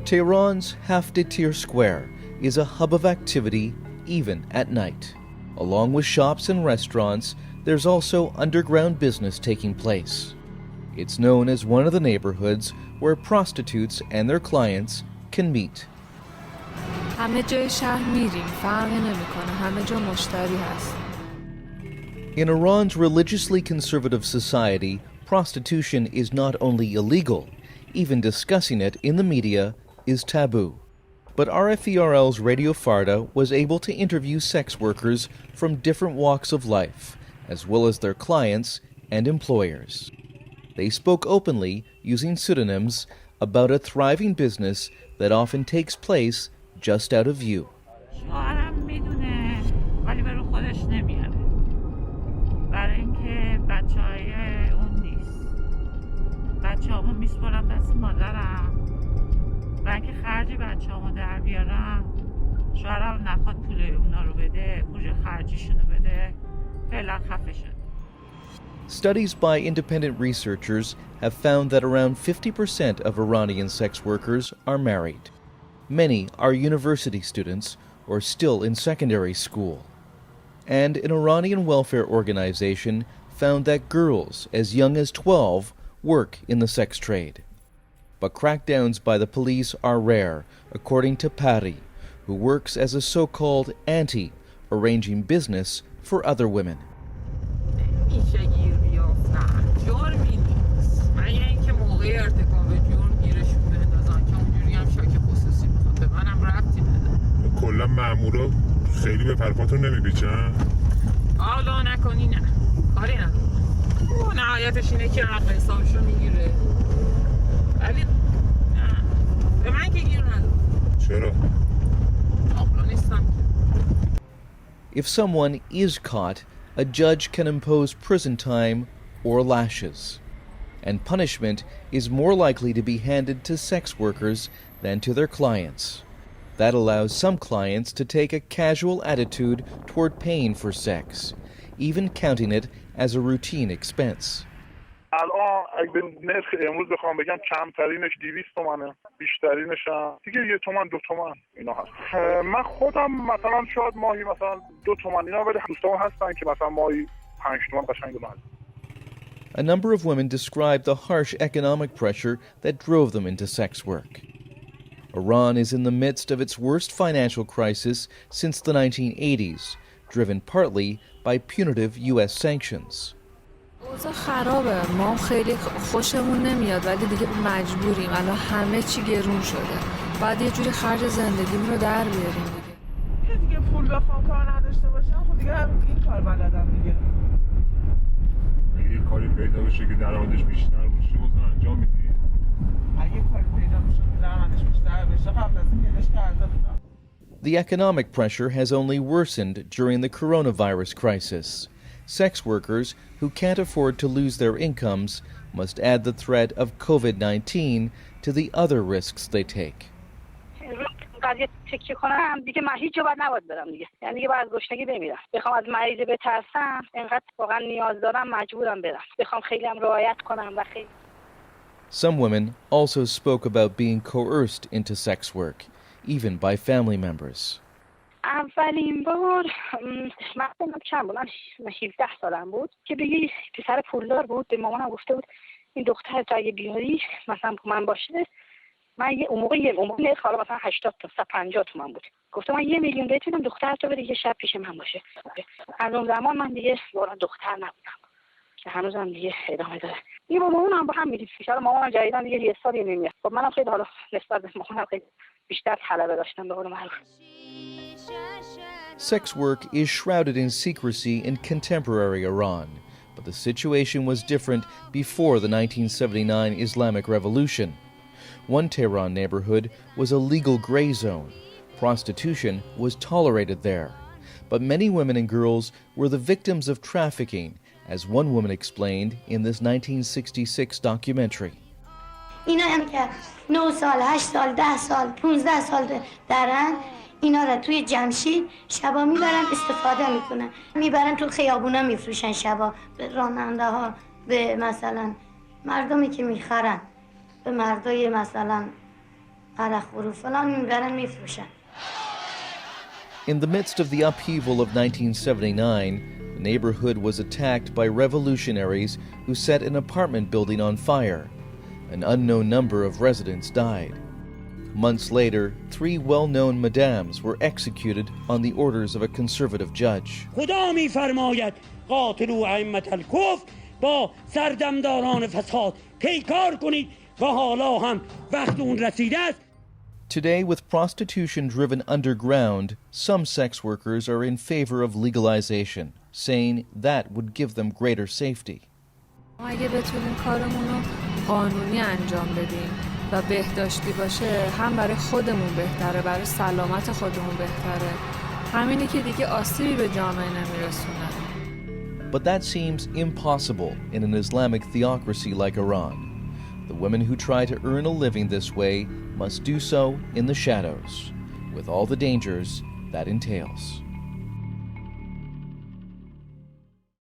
Tehran's Haftetir Square is a hub of activity even at night. Along with shops and restaurants, there's also underground business taking place. It's known as one of the neighborhoods where prostitutes and their clients can meet. همه جای شهر میریم، فرقی نمیکنه، همه جا مشتری هست. In Iran's religiously conservative society, prostitution is not only illegal, even discussing it in the media is taboo. But RFERL's Radio Farda was able to interview sex workers from different walks of life, as well as their clients and employers. They spoke openly, using pseudonyms, about a thriving business that often takes place just out of view. Studies by independent researchers have found that around 50% of Iranian sex workers are married. Many are university students or still in secondary school. And an Iranian welfare organization found that girls as young as 12 work in the sex trade. But crackdowns by the police are rare, according to Pari, who works as a so-called auntie, arranging business for other women. کلا مامورا خیلی به پرپاتون نمیپیچن؟ حالا نکنی نه کاری نداره نهایتش اینه که حق حسابشو میگیره ولی نه به من که گیر نداره چرا؟ حالا نیستم. If someone is caught, a judge can impose prison time or lashes. And punishment is more likely to be handed to sex workers than to their clients. That allows some clients to take a casual attitude toward paying for sex, even counting it as a routine expense. الان اگه نرخ امروز بخوام بگم کمترینش 200 تومنه، بیشترینش هم دیگه 1 تومن 2 تومن اینا هست. من خودم مثلا شاید ماهی مثلا 2 تومن اینا، ولی دوستان هستن که مثلا ماهی 5 تومن قشنگ دارن. A number of women describe the harsh economic pressure that drove them into sex work. Iran is in the midst of its worst financial crisis since the 1980s, driven partly by punitive U.S. sanctions. اوضاع خرابه، ما خیلی خوشمون نمیاد ولی دیگه مجبوریم. الان همه چی گرون شده. بعد یه جوری خرج زندگیمون رو در بیاریم دیگه. دیگه پول بخوام کار نداشته باشم خب دیگه این کار بلدم دیگه. یه کاری پیدا بشه که درآمدش بیشتر باشه بازم انجام میدی؟ اگه کاری پیدا بشه که درآمدش بیشتر بشه قبل از این پیداش کرده بودم. The economic pressure has only worsened during the coronavirus crisis. Sex workers who can't afford to lose their incomes must add the threat of COVID-19 to the other risks they take. قضیه تکیه کنم دیگه من هیچ جا باید نباید برم دیگه، یعنی دیگه باید از گشنگی بمیرم. بخوام از مریض بترسم انقدر واقعا نیاز دارم مجبورم برم. بخوام خیلی هم رعایت کنم و خیلی. Some women also spoke about being coerced into sex work, even by family members. اولین بار من چند بود، من 17 سالم بود که بگی پسر پولدار بود، به مامانم گفته بود این دختر تو اگه بیاری مثلا من باشه، من اون موقع نرخ حالا مثلا 80 تا 50 تومن بود، گفتم من 1 میلیون بهت میدم دختر تو بده یه شب پیش من باشه. از اون زمان من دیگه واقعا دختر نبودم که هنوزم دیگه ادامه داره. این با مامانم با هم میریم، ان مامانم جدیدن دیگه یه سالی نمیاد. خب منم خیلی حالا نسبت به مامانم خیلی بیشتر طلبه داشتم به قول معروف. Sex work is shrouded in secrecy in contemporary Iran, but the situation was different before the 1979 Islamic Revolution. One Tehran neighborhood was a legal gray zone. Prostitution was tolerated there. But many women and girls were the victims of trafficking, as one woman explained in this 1966 documentary. اینا هم که 9 سال، 8 سال، 10 سال، 15 سال دارن، اینا را توی جمشید شبا میبرن استفاده میکنن، میبرن تو خیابونا میفروشن شبا به راننده ها، به مثلا مردمی که میخرن، به مردای مثلا عرق و فلان میبرن میفروشن. In the midst of the upheaval of 1979, the neighborhood was attacked by revolutionaries who set an apartment building on fire. An unknown number of residents died. Months later, 3 well-known madams were executed on the orders of a conservative judge. خدا می‌فرماید قاتلوا ائمة الکفر با سردمداران فساد پیکار کنید و حالا هم وقت اون رسیده است. Today, with prostitution driven underground, some sex workers are in favor of legalization, saying that would give them greater safety. اگه بتونیم کارمون رو قانونی انجام بدیم و بهداشتی باشه، هم برای خودمون بهتره، برای سلامت خودمون بهتره. همینی که دیگه آسیبی به جامعه نمیرسونه. But that seems impossible in an Islamic theocracy like Iran. The women who try to earn a living this way must do so in the shadows, with all the dangers that entails.